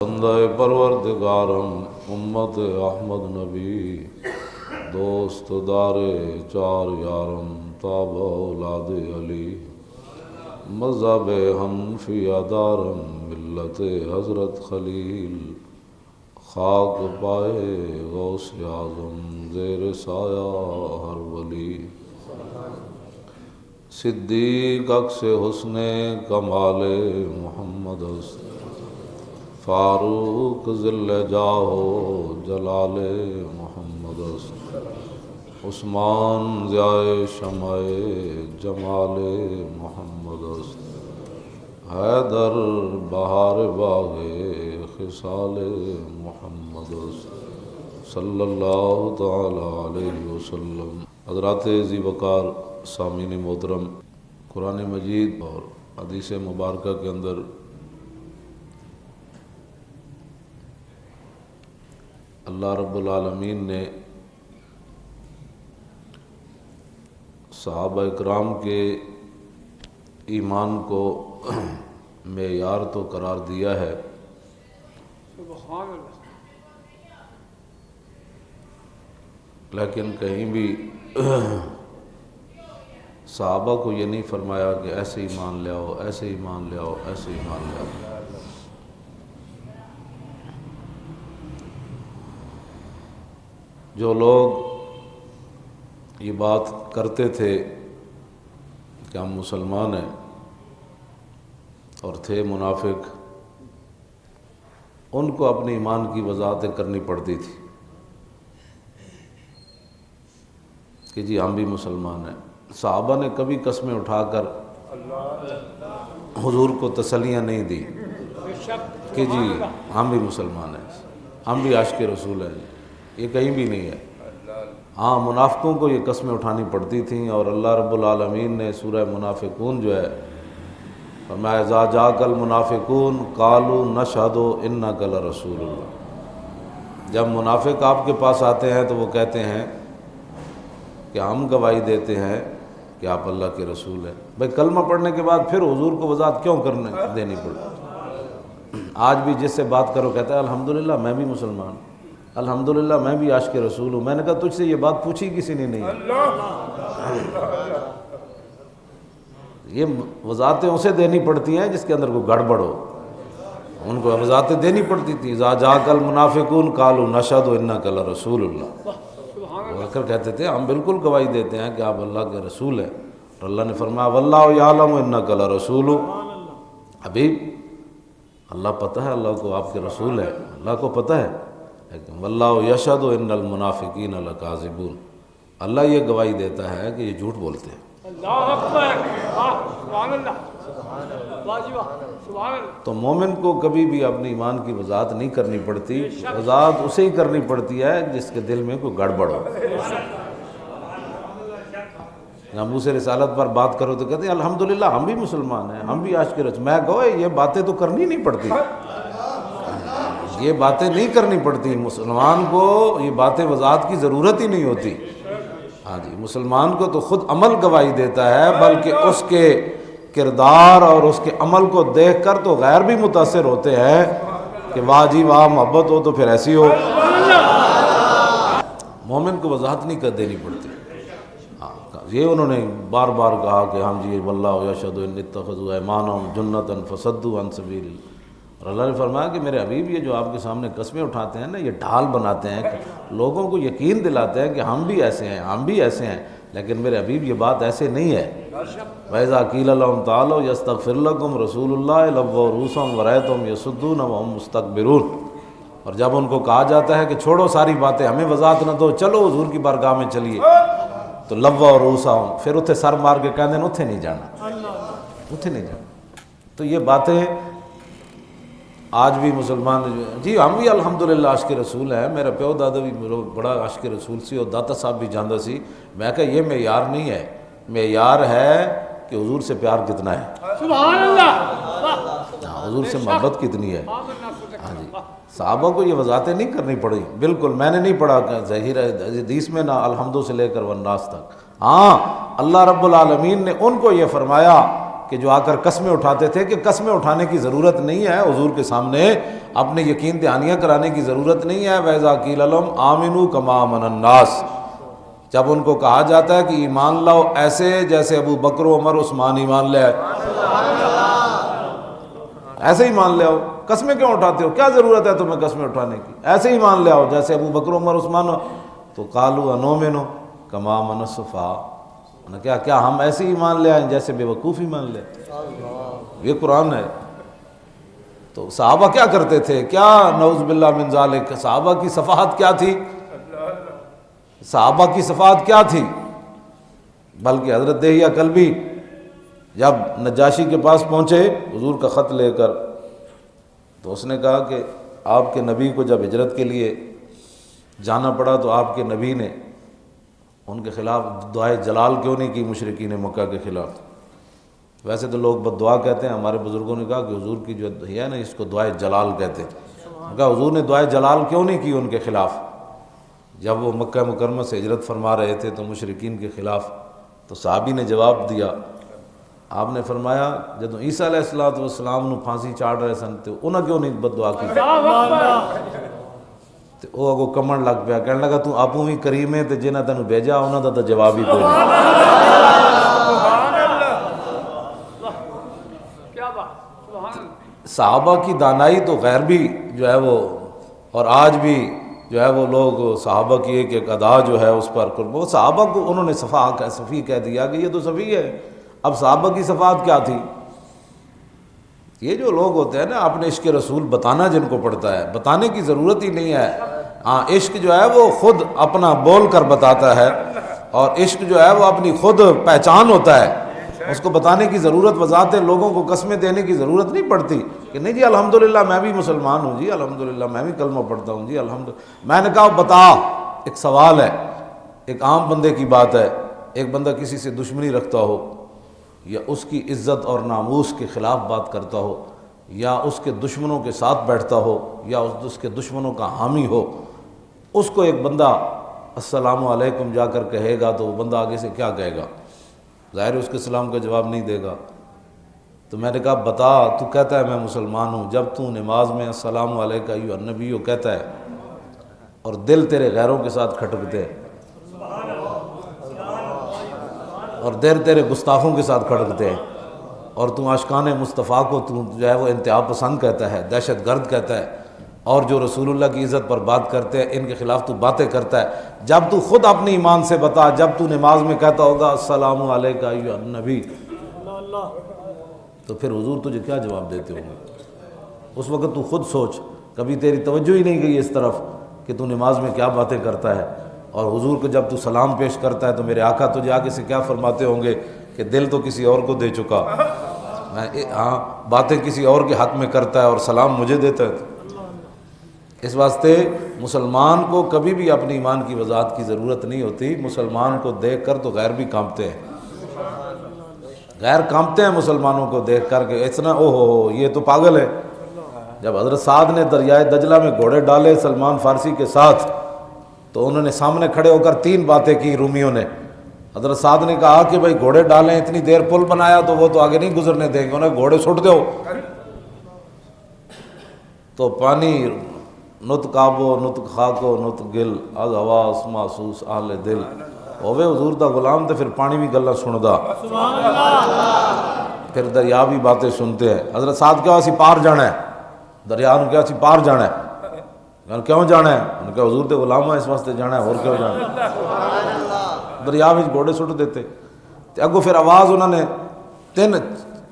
بندہ پروردگارم امت احمد نبی دوست دار چار یارم تاب اولاد علی مذہب حنفیہ دارم ملت حضرت خلیل خاک پائے غوث اعظم زیر سایہ ہر ولی صدیق عکس حسن کمال محمد است فاروق ذل جاہ جلال محمد است عثمان ضیاء شمع جمال محمد است حیدر بہار باغ خصال محمد است صلی اللہ تعالی علیہ وسلم۔ حضرات ذی وقار سامعین محترم، قرآن مجید اور حدیث مبارکہ کے اندر اللہ رب العالمین نے صحابہ اکرام کے ایمان کو معیار تو قرار دیا ہے، لیکن کہیں بھی صحابہ کو یہ نہیں فرمایا کہ ایسے ایمان لے آؤ، ایسے ایمان لے آؤ، ایسے ایمان لے آؤ۔ جو لوگ یہ بات کرتے تھے کہ ہم مسلمان ہیں اور تھے منافق، ان کو اپنے ایمان کی وضاحت کرنی پڑتی تھی کہ جی ہم بھی مسلمان ہیں۔ صحابہ نے کبھی قسمیں اٹھا کر حضور کو تسلیاں نہیں دی کہ جی ہم بھی مسلمان ہیں، ہم بھی عاشق رسول ہیں، یہ کہیں بھی نہیں ہے۔ ہاں، منافقوں کو یہ قسمیں اٹھانی پڑتی تھیں، اور اللہ رب العالمین نے سورہ منافقون جو ہے فرمایا اذا جاءک المنافقون قالوا نشہد انک لرسول اللہ۔ جب منافق آپ کے پاس آتے ہیں تو وہ کہتے ہیں کہ ہم گواہی دیتے ہیں کہ آپ اللہ کے رسول ہیں۔ بھئی کلمہ پڑھنے کے بعد پھر حضور کو وضاحت کیوں دینی پڑتی؟ آج بھی جس سے بات کرو کہتا ہے الحمدللہ میں بھی مسلمان ہوں، الحمدللہ میں بھی عاشق رسول ہوں۔ میں نے کہا تجھ سے یہ بات پوچھی کسی نے نہیں ہے۔ یہ وضاحتیں اسے دینی پڑتی ہیں جس کے اندر کوئی گڑبڑ ہو، ان کو وضاحتیں دینی پڑتی تھی۔ اذا جاءک المنافقون قالوا نشہد انک لرسول اللہ۔ وہ آ کر کہتے تھے ہم بالکل گواہی دیتے ہیں کہ آپ اللہ کے رسول ہیں، اور اللہ نے فرمایا واللہ یعلم انک لرسول۔ حبیب، اللہ پتہ ہے اللہ کو آپ کے رسول ہیں، اللہ کو پتہ ہے، لیکن واللہ یشہد ان المنافقین لکاذبون، اللہ یہ گواہی دیتا ہے کہ یہ جھوٹ بولتے ہیں۔ اللہ اکبر، سبحان اللہ، تو مومن کو کبھی بھی اپنے ایمان کی وضاحت نہیں کرنی پڑتی، وضاحت اسے ہی کرنی پڑتی ہے جس کے دل میں کوئی گڑبڑ ہو۔ ابو سے رسالت پر بات کرو تو کہتے ہیں الحمدللہ ہم بھی مسلمان ہیں، ہم بھی عاشق رسول۔ میں کہو یہ باتیں تو کرنی نہیں پڑتی، یہ باتیں نہیں کرنی پڑتی، مسلمان کو یہ باتیں وضاحت کی ضرورت ہی نہیں ہوتی۔ ہاں جی، مسلمان کو تو خود عمل گواہی دیتا ہے، بلکہ اس کے کردار اور اس کے عمل کو دیکھ کر تو غیر بھی متاثر ہوتے ہیں کہ واہ جی واہ، محبت ہو تو پھر ایسی ہو۔ مومن کو وضاحت نہیں کر دینی پڑتی۔ یہ انہوں نے بار بار کہا کہ ہم جی واللہ یشہد ان اتخذوا ایمانہم جنۃ فصدوا عن سبیل اللہ، اور اللہ نے فرمایا کہ میرے حبیب یہ جو آپ کے سامنے قسمیں اٹھاتے ہیں نا، یہ ڈھال بناتے ہیں، لوگوں کو یقین دلاتے ہیں کہ ہم بھی ایسے ہیں، ہم بھی ایسے ہیں، لیکن میرے حبیب یہ بات ایسے نہیں ہے۔ وَإِذَا قِيلَ لَهُمْ تَعَالَوْا يَسْتَغْفِرْ لَكُمْ رَسُولُ اللَّهِ لَوَّوْا رُؤُوسَهُمْ وَرَأَيْتَهُمْ يَصُدُّونَ وَهُمْ مُسْتَكْبِرُونَ، اور جب ان کو کہا جاتا ہے کہ چھوڑو ساری باتیں، ہمیں وضاحت نہ دو، چلو حضور کی بارگاہ میں چلیے، تو لَوَّوْا رُؤُوسَهُمْ، پھر اتھے سر مار کے کہتے ہیں اتھے نہیں جانا، اتھے نہیں جانا۔ تو یہ باتیں آج بھی مسلمان جی ہم بھی الحمدللہ عاشق رسول ہیں، میرا پیو دادا بھی بڑا عاشق رسول سی، اور داتا صاحب بھی جاندا سی۔ میں کہا یہ معیار نہیں ہے، معیار ہے کہ حضور سے پیار کتنا ہے، سبحان اللہ، حضور سے محبت کتنی ہے۔ ہاں جی، صحابہ کو یہ وضاحتیں نہیں کرنی پڑی، بالکل میں نے نہیں پڑھا ظاہر ہے حدیث میں نہ الحمدو سے لے کر والناس تک۔ ہاں، اللہ رب العالمین نے ان کو یہ فرمایا کہ جو آ کر قسمیں اٹھاتے تھے کہ قسمیں اٹھانے کی ضرورت نہیں ہے، حضور کے سامنے اپنے یقین دہانیاں کرانے کی ضرورت نہیں ہے۔ وَإِذَا قِيلَ لَهُمْ آمِنُوا كَمَا آمَنَ النَّاسُ، جب ان کو کہا جاتا ہے کہ ایمان لاؤ ایسے جیسے ابو بکر و عمر عثمان ایمان لے آئے، ایسے ہی مان لے آؤ، قسمیں کیوں اٹھاتے ہو؟ کیا ضرورت ہے تمہیں قسمیں اٹھانے کی؟ ایسے ہی مان لے آؤ جیسے ابو بکر عمر عثمان ہو۔ تو قالوا انؤمن کما آمن السفہاء، کیا ہم ایسے ہی مان لے آئیں جیسے بے وقوف ہی مان لے؟ یہ قرآن ہے۔ تو صحابہ کیا کرتے تھے؟ کیا نعوذ باللہ من ذالک، صحابہ کی صفحات کیا تھی؟ صحابہ کی صفحات کیا تھی؟ بلکہ حضرت دہیہ کلبی جب نجاشی کے پاس پہنچے حضور کا خط لے کر، تو اس نے کہا کہ آپ کے نبی کو جب ہجرت کے لیے جانا پڑا تو آپ کے نبی نے ان کے خلاف دعائے جلال کیوں نہیں کی مشرکین مکہ کے خلاف؟ ویسے تو لوگ بد دعا کہتے ہیں، ہمارے بزرگوں نے کہا کہ حضور کی جو ہے نا اس کو دعائے جلال کہتے ہیں۔ کہا حضور نے دعائے جلال کیوں نہیں کی ان کے خلاف جب وہ مکہ مکرمہ سے ہجرت فرما رہے تھے تو مشرکین کے خلاف؟ تو صحابی نے جواب دیا، آپ نے فرمایا جدوں عیسیٰ علیہ السلام نو پھانسی چاڑ رہے سن تو انہاں کیوں نہیں بد دعا کی؟ تے او اگوں کمن لگ پیا، کہنے لگا تو آپوں بھی کریم ہے تے جنہاں تینوں بھیجا انہاں دا تو جواب ہی کوئی نہیں۔ صحابہ کی دانائی تو غیر بھی جو ہے وہ، اور آج بھی جو ہے وہ لوگ صحابہ کی ایک ادا جو ہے اس پر وہ صحابہ کو انہوں نے صفی کہہ دیا کہ یہ تو صفی ہے۔ اب صحابہ کی صفات کیا تھی؟ یہ جو لوگ ہوتے ہیں نا اپنے عشق رسول بتانا جن کو پڑتا ہے، بتانے کی ضرورت ہی نہیں ہے۔ ہاں عشق جو ہے وہ خود اپنا بول کر بتاتا ہے، اور عشق جو ہے وہ اپنی خود پہچان ہوتا ہے، اس کو بتانے کی ضرورت وضاحت ہے۔ لوگوں کو قسمیں دینے کی ضرورت نہیں پڑتی کہ نہیں جی الحمدللہ میں بھی مسلمان ہوں جی، الحمدللہ میں بھی کلمہ پڑھتا ہوں جی الحمدللہ۔ میں نے کہا بتا، ایک سوال ہے، ایک عام بندے کی بات ہے، ایک بندہ کسی سے دشمنی رکھتا ہو یا اس کی عزت اور ناموس کے خلاف بات کرتا ہو یا اس کے دشمنوں کے ساتھ بیٹھتا ہو یا اس کے دشمنوں کا حامی ہو، اس کو ایک بندہ السلام علیکم جا کر کہے گا تو وہ بندہ آگے سے کیا کہے گا؟ ظاہر ہے اس کے سلام کا جواب نہیں دے گا۔ تو میں نے کہا بتا، تو کہتا ہے میں مسلمان ہوں، جب تو نماز میں السلام علیکہ ایھا النبی کہتا ہے اور دل تیرے غیروں کے ساتھ کھٹکتے ہیں اور دل تیرے گستاخوں کے ساتھ کھٹکتے ہیں، اور تو عاشقان مصطفیٰ کو تو جو ہے وہ انتہا پسند کہتا ہے، دہشت گرد کہتا ہے، اور جو رسول اللہ کی عزت پر بات کرتے ہیں ان کے خلاف تو باتیں کرتا ہے، جب تو خود اپنے ایمان سے بتا، جب تو نماز میں کہتا ہوگا السلام علیکہ ایھا النبی، تو پھر حضور تجھے کیا جواب دیتے ہوں گے؟ اس وقت تو خود سوچ، کبھی تیری توجہ ہی نہیں گئی اس طرف کہ تو نماز میں کیا باتیں کرتا ہے، اور حضور کو جب تو سلام پیش کرتا ہے تو میرے آقا تجھے آگے سے کیا فرماتے ہوں گے کہ دل تو کسی اور کو دے چکا، ہاں باتیں کسی اور کے حق میں کرتا ہے اور سلام مجھے دیتا ہے۔ اس واسطے مسلمان کو کبھی بھی اپنی ایمان کی وضاحت کی ضرورت نہیں ہوتی۔ مسلمان کو دیکھ کر تو غیر بھی کانپتے ہیں، غیر کانپتے ہیں مسلمانوں کو دیکھ کر کہ اتنا او ہو یہ تو پاگل ہے۔ جب حضرت سعد نے دریائے دجلہ میں گھوڑے ڈالے سلمان فارسی کے ساتھ تو انہوں نے سامنے کھڑے ہو کر 3 باتیں کی رومیوں نے۔ حضرت سعد نے کہا کہ بھائی گھوڑے ڈالیں، اتنی دیر پل بنایا تو وہ تو آگے نہیں گزرنے دیں گے، انہیں گھوڑے سٹ دو۔ تو پانی نطق آبو نطق خاکو نطق گل از حواس محسوس اہل دل ہووے حضور دا غلام تو پھر پانی بھی گلا سندا، پھر دریا بھی باتیں سنتے ہیں۔ حضرت سعد کہا اسی پار جانا ہے، دریا نے کہا اسی پار جانا ہے، کیوں جانا ہے؟ انہوں نے کہا حضور دے غلام ہے اس واسطے جانا ہے، اور کیوں جانا ہے؟ دریا میں گھوڑے سٹ دیتے۔ اگوں پھر آواز انہوں نے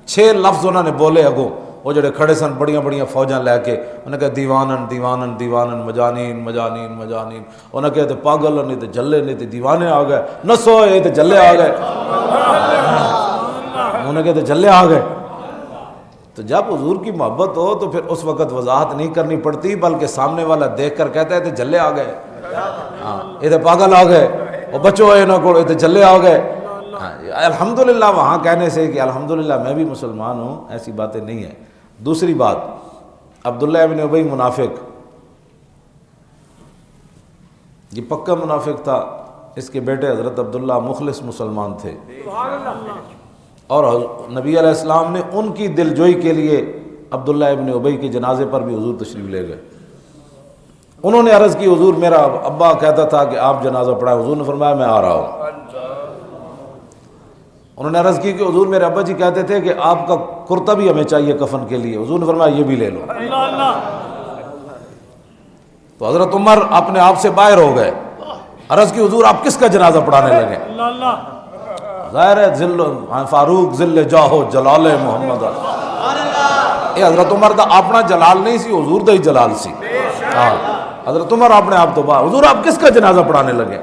6 لفظ انہوں نے بولے، اگوں وہ جڑے کھڑے سن بڑیاں بڑیاں فوجاں لے کے، انہوں نے کہا دیوانن دیوانن دیوانن مجانین مجانین مجانین، انہوں نے کہا تے پاگل نہیں تے جلے نہیں تے دیوانے آ گئے، نسو اے تے جلے آ گئے، انہوں نے کہا تے جلے آ گئے۔ تو جب حضور کی محبت ہو تو پھر اس وقت وضاحت نہیں کرنی پڑتی، بلکہ سامنے والا دیکھ کر کہتا ہے تے جلے آ گئے، ہاں یہ تے پاگل آ گئے، وہ بچو اے نہ کو تے جلے آ گئے۔ الحمدللہ وہاں کہنے سے کہ الحمدللہ میں بھی مسلمان ہوں ایسی باتیں نہیں ہیں۔ دوسری بات، عبداللہ ابن ابی منافق، یہ پکا منافق تھا، اس کے بیٹے حضرت عبداللہ مخلص مسلمان تھے، اور نبی علیہ السلام نے ان کی دلجوئی کے لیے عبداللہ ابن ابی کے جنازے پر بھی حضور تشریف لے گئے. انہوں نے عرض کی حضور میرا ابا کہتا تھا کہ آپ جنازہ پڑھائیں. حضور نے فرمایا میں آ رہا ہوں. انہوں نے عرض کی کہ حضور میرے ابا جی کہتے تھے کہ آپ کا کرتا بھی ہمیں چاہیے کفن کے لیے. حضور نے فرمایا یہ بھی لے لو. تو حضرت عمر اپنے آپ سے باہر ہو گئے. عرض کی حضور آپ کس کا جنازہ پڑھانے لگے؟ ظاہر ہے فاروق ذل جاہو جلال محمد. یہ حضرت عمر دا اپنا جلال نہیں سی، حضور دا ہی جلال سی. حضرت عمر اپنے آپ تو باہر. حضور آپ کس کا جنازہ پڑھانے لگے؟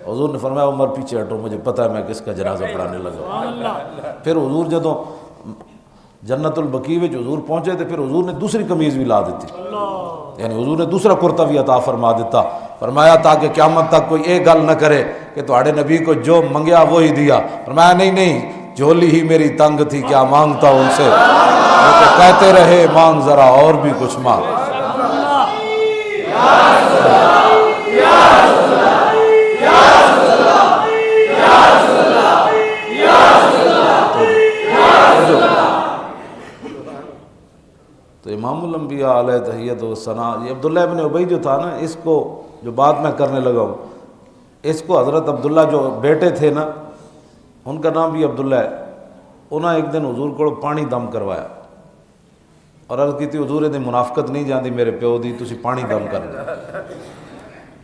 حضور نے فرمایا عمر پیچھے ہٹو، مجھے پتہ ہے میں کس کا جنازہ پڑھانے لگا. پھر حضور جدوں جنت البقیع وچ حضور پہنچے تو پھر حضور نے دوسری قمیض بھی لا دیتی، یعنی حضور نے دوسرا کرتا بھی عطا فرما دیتا. فرمایا تاکہ قیامت تک کوئی ایک گل نہ کرے کہ تہاڑے نبی کو جو منگیا وہی دیا. فرمایا نہیں، جھولی ہی میری تنگ تھی، کیا مانگتا ان سے. وہ تو کہتے رہے مانگ ذرا اور بھی کچھ مانگ. تو امام الانبیاء علیہ تحیت و ثنا، یہ عبداللہ ابن ابی جو تھا نا، اس کو جو بات میں کرنے لگا ہوں، اس کو حضرت عبداللہ جو بیٹے تھے نا، ان کا نام بھی عبداللہ ہے. انہیں ایک دن حضور کو پانی دم کروایا اور عرض کی تھی حضور دی منافقت نہیں جاندی میرے پیو دی، تسی پانی دم کر دو.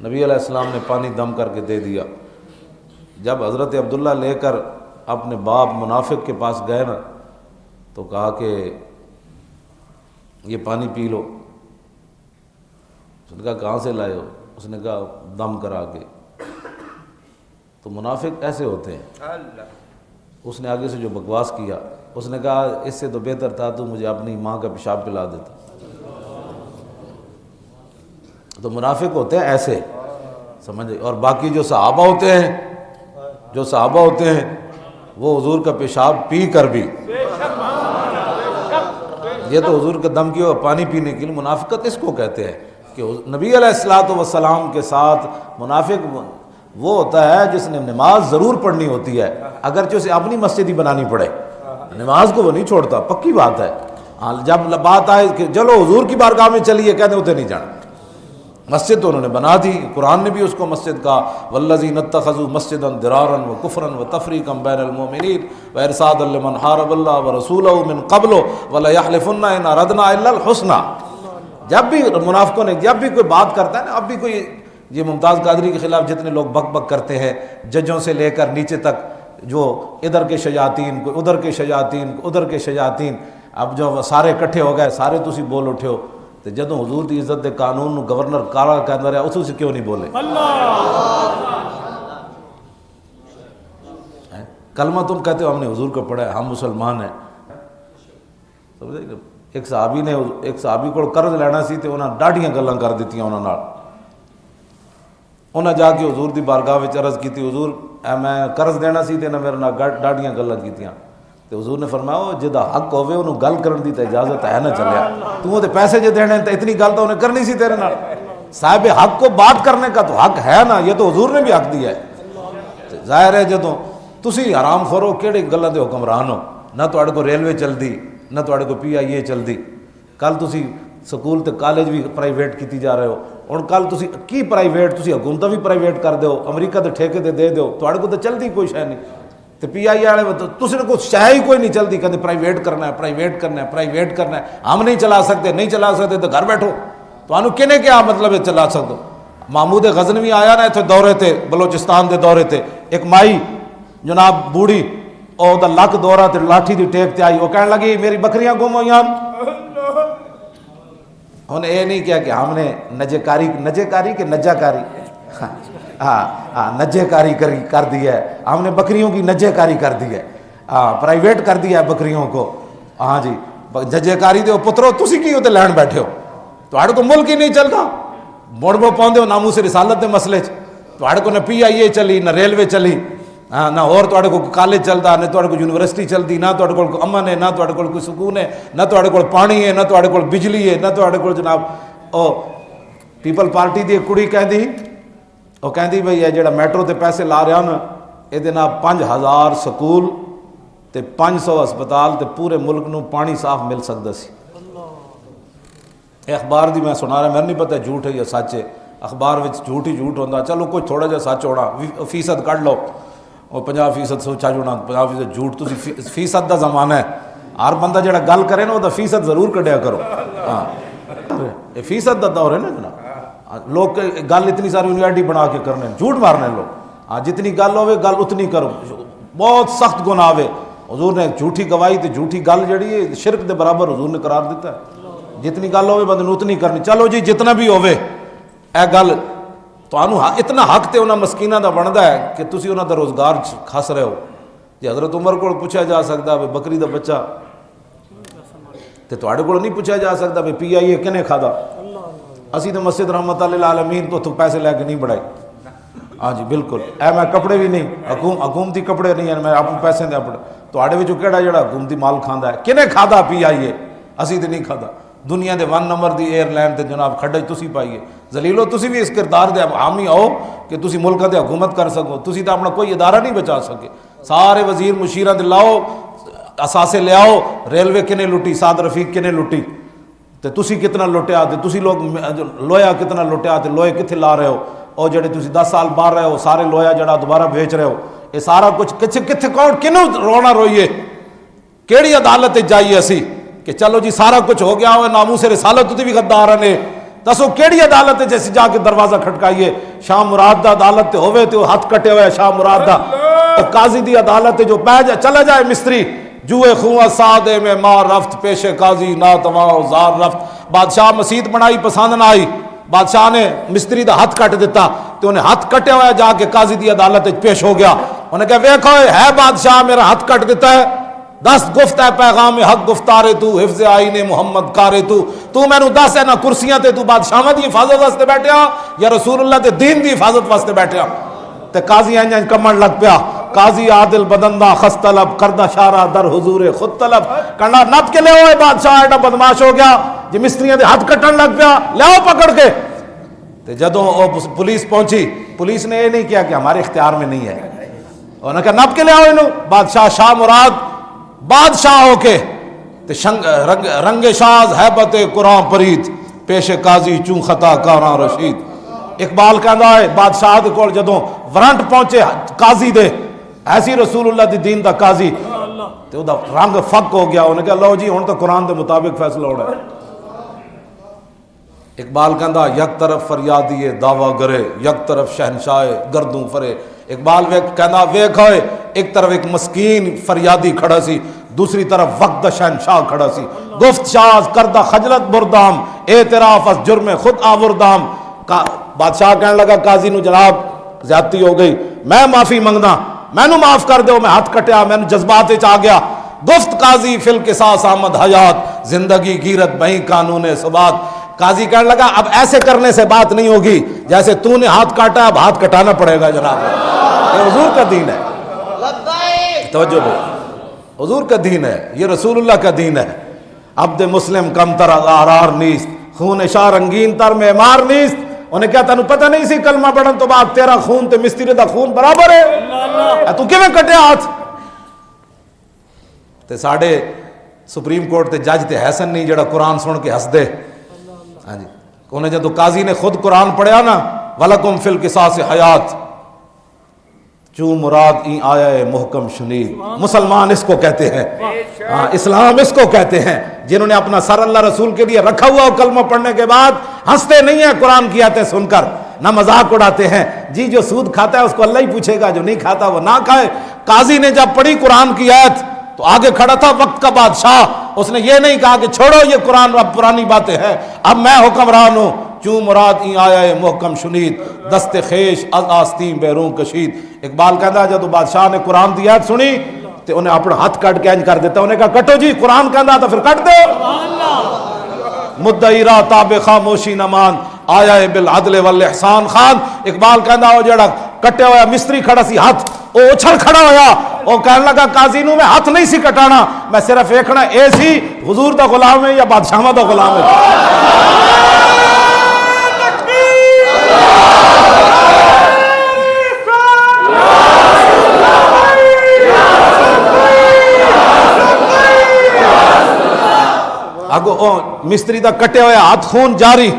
نبی علیہ السلام نے پانی دم کر کے دے دیا. جب حضرت عبداللہ لے کر اپنے باپ منافق کے پاس گئے نا تو کہا کہ یہ پانی پی لو. اس نے کہا کہاں سے لائے ہو؟ اس نے کہا دم کرا کے. تو منافق ایسے ہوتے ہیں. اس نے آگے سے جو بکواس کیا، اس نے کہا اس سے تو بہتر تھا تو مجھے اپنی ماں کا پیشاب پلا دیتا. تو منافق ہوتے ہیں ایسے، سمجھے. اور باقی جو صحابہ ہوتے ہیں وہ حضور کا پیشاب پی کر بھی، یہ تو حضور کا دم کیا پانی پینے کے لیے. منافقت اس کو کہتے ہیں کہ نبی علیہ الصلوۃ والسلام کے ساتھ منافق وہ ہوتا ہے جس نے نماز ضرور پڑھنی ہوتی ہے، اگرچہ اسے اپنی مسجد ہی بنانی پڑے، نماز کو وہ نہیں چھوڑتا، پکی بات ہے. جب بات آئے کہ چلو حضور کی بارگاہ میں چلیے، کہتے ہوتے نہیں جانا. مسجد تو انہوں نے بنا دی، قرآن نے بھی اس کو مسجد کہا والذین اتخذوا مسجدا ضرارا وکفرا وتفریقا بین المؤمنین وارصادا لمن حارب اللہ ورسولہ من قبل وليحلفن ان اردنا الا الحسنى. جب بھی منافقوں نے جب بھی کوئی بات کرتا ہے نا، اب بھی کوئی یہ ممتاز قادری کے خلاف جتنے لوگ بک بک کرتے ہیں، ججوں سے لے کر نیچے تک، جو ادھر کے شیاطین کو ادھر کے شیاطین کو ادھر کے شیاطین، اب جو سارے اکٹھے ہو گئے، سارے تسی بول اٹھے ہو. تو جدوں حضور دی عزت دے قانون نو گورنر کالا کہندا رہا، اس سے کیوں نہیں بولے؟ کلمہ تم کہتے ہو ہم نے حضور کو پڑھا ہے، ہم مسلمان ہیں. ایک صحابی کو قرض لینا سی تو انہاں ڈاڈیاں گلاں کر دتیاں انہاں نال. انہاں جا کے حضور دی بارگاہ وچ عرض کیتی حضور میں قرض دینا سی تے انہاں میرے نال ڈاڈیاں گلاں کیتیاں. تو حضور نے فرمایا جدا حق ہوے انہوں گل کرن دی تے اجازت ہے نہ چلیا. تو تے پیسے جے دینے تے اتنی گل تو انہیں کرنی سی تیرے نال. صاحب حق کو بات کرنے کا تو حق ہے نا، یہ تو حضور نے بھی حق دیا ہے. ظاہر ہے جدوں تسی حرام خورو کیڑی گلاں دے حکمران ہو، نہ تواڈے کو ریلوے چلدی نہ تواڈے کو PIA چلدی. کل تسی سکول تے کالج بھی پرائیویٹ کیتی جا رہے ہو. ہن کل تسی کی پرائیویٹ، تسی حکومت بھی پرائیویٹ کر دیو، امریکہ دے ٹھیکے تے دے دیو، تواڈے کو تے چلدی کوئی شے نہیں. تو PIA والے تسی نے کوئی شے ہی کوئی نہیں چلتی، کہتے پرائیویٹ کرنا ہے پرائیویٹ کرنا ہے پرائیویٹ کرنا ہے. ہم نہیں چلا سکتے تو گھر بیٹھو. تو انہوں کنے کیا مطلب ہے چلا سکتے؟ محمود غزنوی آیا نا اتنے دورے تے، بلوچستان دے دورے تے، ایک مائی جناب بوڑھی او دا لک دورہ تے لاٹھی دی ٹیک تے آئی، وہ کہنے لگی میری بکریاں گم ہوئی ہیں. انہوں نے یہ نہیں کیا کہ ہم نے نجے کاری کہ نجہ کاری، نجے کاری کر دی ہے، ہم نے بکریوں کی نجے کاری کر دی ہے، پرائیویٹ کر دیا ہے بکریوں کو. ہاں جی نجے کاری دے پترو تسی کی ہوتے لین بیٹھے ہو، تواڈے کو ملک ہی نہیں چلتا. مڑ بو پاؤندے ہو ناموس رسالت دے مسئلے چ، تواڈے کو نہ PIA چلی نہ ریلوے چلی، نہ اور تواڈے کو کالج چلدا، نہ تواڈے کو یونیورسٹی چلدی، نہ تواڈے کو امن ہے، نہ تواڈے کو کوئی سکون ہے، نہ تواڈے کو پانی ہے، نہ تواڈے کو بجلی ہے، نہ تواڈے کو جناب او پیپل پارٹی دی ایک کڑی کہندی، وہ کہندی بھئی یہ جڑا میٹرو تے پیسے لا رہا نا، یہ 5000 سکول تے 500 ہسپتال تے پورے ملک نو پانی صاف مل سکتا سی۔ اخبار دی میں سنا رہا، میں نہیں پتہ جھوٹ ہے یا سچ ہے، اخبار وچ جھوٹ ہی جھوٹ ہوتا، چلو کوئی تھوڑا جہا سچ ہونا، فیصد کٹ لو، اور 50% سوچا جونا 50% جھوٹ، تسی فیصد دا زمانہ ہے، ہر بندہ جڑا گل کرے نا وہ فیصد ضرور کڈیا کرو۔ ہاں یہ فیصد دا دور ہے نا جناب، لوگ گل اتنی ساری یونیورسٹی بنا کے کرنے، جھوٹ مارنے لوگ، ہاں جتنی گل ہوئے گل اتنی کرو، بہت سخت گناہ ہے۔ حضور نے جھوٹی گواہی تے جھوٹی گل جڑی ہے شرک دے برابر حضور نے قرار دیتا ہے، جتنی گل ہوئے بندے نے اتنی کرنی، چلو جی جتنا بھی ہوئے اے گل تانوں اتنا حق تے انہاں مسکیناں دا بندا ہے کہ تسی انہاں دا روزگار کھس رہے ہو۔ جی حضرت عمر کو پوچھا جا سکتا ہے بکری دا بچہ تے تواڈے کول نہیں پوچھا جا سکتا بھی پی آئی اے کنے کھادا، اسی تو مسجد رحمت اللہ العالمین تو پیسے لے کے نہیں بڑھائی۔ ہاں جی بالکل، اے میں کپڑے بھی نہیں، حکومتی کپڑے نہیں ہیں، میں اپنے پیسے دے اپنے، تواڈے وچوں کیڑا جڑا حکومتی مال کھاندا ہے، کنے کھادا پی آئی اے، اسی تے نہیں کھادا۔ دنیا دے 1 نمبر دی ایئر لائن تے جناب کھڈے تسی پائیے، ذلیلو تسی بھی اس کردار دے حامی آؤ کہ تسی ملکاں تے حکومت کر سکو، تسی تو اپنا کوئی ادارہ نہیں بچا سکے، سارے وزیر مشیراں دے لاؤ، اثاثے لے آؤ، ریلوے کنے لٹی، سعد رفیق کنے لٹی، تے تسی کتنا لٹیا، تے تسی لوگ لویا کتنا لٹیا، تے لوہے کتھے لا رہے ہو، اور جڑے تسی 10 سال باہر رہے ہو سارے لویا جڑا دوبارہ بیچ رہے ہو، یہ سارا کچھ کتھے کون کنوں رونا روئیے، کیڑی عدالت جائیے اسی کہ چلو جی سارا کچھ ہو گیا ہوئے، ناموس رسالت تے بھی غدار نے، دسو کیڑی عدالت جیسے جا کے دروازہ کھٹکائیے، شاہ مراد دا عدالت تے ہوئے تے ہاتھ کٹے ہوئے شاہ مراد دا، قاضی دی عدالت جو پہ جائے چلا جائے مستری، جوئے خواہ سادے میں مار رفت پیش قاضی ناتواں زار رفت، بادشاہ مسیت بنائی پسند نہ آئی، بادشاہ نے مستری دا ہاتھ کٹ دیتا، تو انہیں ہاتھ کٹے ہوئے جا کے قاضی دی عدالت پیش ہو گیا، انہیں کہا ویکھو ہے بادشاہ میرا ہاتھ کٹ دیتا ہے، 10 گفت ہے پیغام حق گفتارے تو حفظ آئین محمد کارے تو میں نو 10 ہے نہ کرسیاں تے تو بادشاہ دی حفاظت واسطے بیٹھے ہاں یا رسول اللہ دے دین دی حفاظت واسطے بیٹھے ہاں، تے قاضی انج کمن لگ پیا، قاضی عادل بدندہ خس طلب کردہ شارہ در حضور خود طلب، کہنا نپ کے لے ہوئے بادشاہ ایڈا بدماش ہو گیا جی مستریاں دے ہاتھ کٹن لگ پیا، لے آؤ پکڑ کے، تے جدوں پولیس پہنچی، پولیس نے یہ نہیں کیا کہ ہمارے اختیار میں نہیں ہے، انہوں نے کہا نپ کے لے آؤ انہوں، بادشاہ شاہ مراد بادشاہ ہو کے تے رنگ شاز حیبت قرآن پرید پیش قاضی چوں خطا کاراں رشید، اقبال کہندا ہے بادشاہ دے کول جدوں وارنٹ پہنچے قاضی دے ایسی رسول اللہ دی دین دا قاضی تے او دا رنگ فک ہو گیا، انہیں کہا لو جی ہن تو قرآن دے مطابق فیصلہ ہونا ہے۔ اقبال کہندا یک طرف فریادی دعویٰ گرے یک طرف شہنشاہ گردوں فرے، اقبال کہندا ویکھ ہوئے ایک طرف ایک مسکین فریادی کھڑا سی، دوسری طرف وقت شہنشاہ کھڑا سی، گفت شاز کردہ خجلت بردام اعتراف از جرم خود آوردام، بادشاہ کہنے لگا قاضی نو جناب زیادتی ہو گئی، میں معافی منگنا، میں نو معاف کر دو، میں ہاتھ کٹیا، میں نو جذبات آ گیا، گفت قاضی فی القصاص آمد حیات زندگی گیرت بہیں قانون ثبات، قاضی کہنے لگا اب ایسے کرنے سے بات نہیں ہوگی، جیسے تو نے ہاتھ کاٹا اب ہاتھ کٹانا پڑے گا جناب، یہ حضور کا دین ہے، توجہ دو، حضور کا دین ہے، یہ رسول اللہ کا دین ہے، عبد مسلم کم تر آرار نیست خون شاہ رنگین تر معمار نیست، انہیں کہا تنو پتہ نہیں سی کلمہ پڑھن تو بعد تیرا خون تے مستری دا خون برابر ہے، تو کیویں کٹے ہاتھ، تے ساڑھے سپریم کورٹ تے جج تے حسن نہیں جڑا قرآن سن کے ہس دے، ہاں جی انہیں جب قاضی نے خود قرآن پڑھیا نا وَلَكُمْ فِي الْقِصَاصِ حَيَاتٌ چوں مراد این آیا ہے محکم شنید، مسلمان اس کو کہتے ہیں، اسلام اس کو کہتے ہیں جنہوں نے اپنا سر اللہ رسول کے لیے رکھا ہوا کلمہ پڑھنے کے بعد ہنستے نہیں ہیں قرآن کی آیتیں سن کر، نہ مذاق اڑاتے ہیں، جی جو سود کھاتا ہے اس کو اللہ ہی پوچھے گا، جو نہیں کھاتا وہ نہ کھائے۔ قاضی نے جب پڑھی قرآن کی آیت تو آگے کھڑا تھا وقت کا بادشاہ، اس نے یہ نہیں کہا کہ چھوڑو یہ قرآن اب پرانی باتیں ہیں، اب میں حکمران ہوں، چوں مراد این آیا ہے محکم شنید دست خیش از آستین بیرون کشید۔ اقبال کہندا جب بادشاہ نے قرآن دی آیت سنی تو انہیں اپنا ہاتھ کٹ کے انج کر دیتا، انہیں کہا کٹو جی قرآن کہندا تو پھر کٹ دو، مدعی را تاب خاموشی نمان آیا ہے بالعدل والاحسان خان۔ اقبال کہندا وہ جڑا کٹے ہوا مستری کھڑا سی ہاتھ وہ اچھل کھڑا ہویا، وہ کہنے لگا قاضی نو میں ہاتھ نہیں سی کٹانا، میں صرف ایکھنا اے سی حضور دا غلام ہے یا بادشاہ دا غلام ہے۔ مستری دا کٹے ہوئے ہاتھ خون جاری.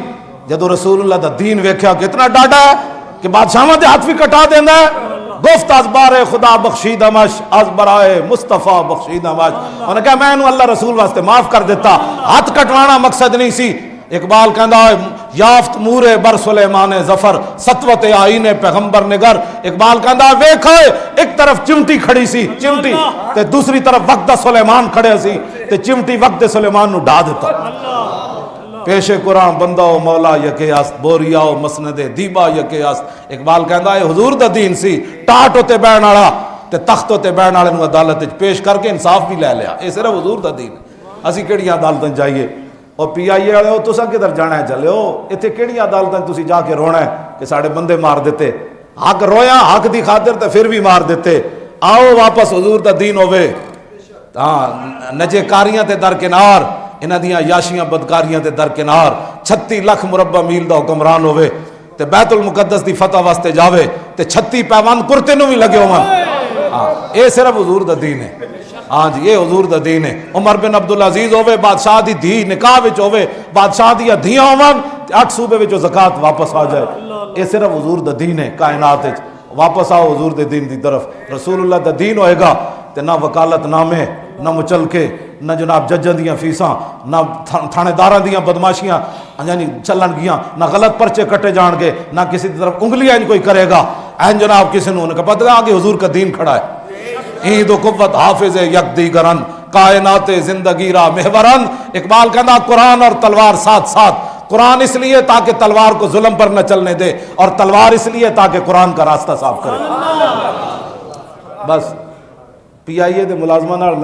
جدو رسول اللہ دا دین ویکھیا کہ اتنا ڈاڈا ہے کہ بادشاہاں دے ہاتھ بھی کٹا دینا ہے. گفت از بارے خدا بخشیدہ مش از برائے مصطفیٰ بخشیدہ مش. انہوں نے کہا میں انہوں اللہ رسول واسطے معاف کر دیتا, ہاتھ کٹوانا مقصد نہیں سی. اقبال کہندا ہے یافت مورے بر سلیمان ظفر سطوت آئین پیغمبر نگر. اقبال کہندا ہے ویکھے ایک طرف چمٹی کھڑی سی چمٹی تے دوسری طرف وقت سلیمان کھڑے سی تے چمٹی وقت سلیمان نو ڈا دیتا. پیش قرآن بندہ و مولا یکے است بوریا و مسند دیبا یکے است. اقبال کہندا ہے حضور دا دین سی ٹاٹ ہوتے بہن والا تے تخت ہوتے بہن والے نو عدالت وچ پیش کر کے انصاف بھی لے لیا. اے صرف حضور دا دین ہے. اسی کیڑیاں عدالتاں جائیے اور پی آئی اے والے ہو تساں کدھر جانا ہے چلے ہو ایتھے کیڑیاں عدالتاں تسی جا کے رونا ہے کہ ساڈے بندے مار دیتے. حق رویا حق دی خاطر تے پھر بھی مار دیتے. آؤ واپس حضور دا دین ہوے. ہاں نجے کاریاں تے درکنار انہاں دیاں یاشیاں بدکاریاں تے درکنار 36 لاکھ مربع میل دا حکمران ہوے تے بیت المقدس دی فتح واسطے جاوے تے 36 پیوند کرتے نو بھی لگے ہون. ہاں اے صرف حضور دا دین ہے. ہاں جی یہ حضور دا دین ہے. عمر بن عبدالعزیز ہوے بادشاہ دی دھی نکاح وچ ہوے بادشاہ دی دھیاں ہون 8 صوبے وچوں زکات واپس آ جائے. اے صرف حضور دا دین ہے. کائنات وچ واپس آؤ حضور دے دین دی طرف. رسول اللہ دا دین ہوئے گا تے نہ وکالت نامے نہ مچلکے نہ جناب ججاں دیاں فیساں نہ تھانے داراں دیاں بدماشیاں یعنی چلن گیاں نہ غلط پرچے کٹے جان گے نہ کسی طرف انگلیاں کوئی کرے گا. این جناب کسی نے کہا پتہ آگے حضور کا دین کھڑا ہے. عید و قوت حافظ یک دیگرن کائنات زندگی را محورن. اقبال کہنا قرآن اور تلوار ساتھ ساتھ. قرآن اس لیے تاکہ تلوار کو ظلم پر نہ چلنے دے اور تلوار اس لیے تاکہ قرآن کا راستہ صاف کرے. بس پی آئی اے دے ملازمہ نال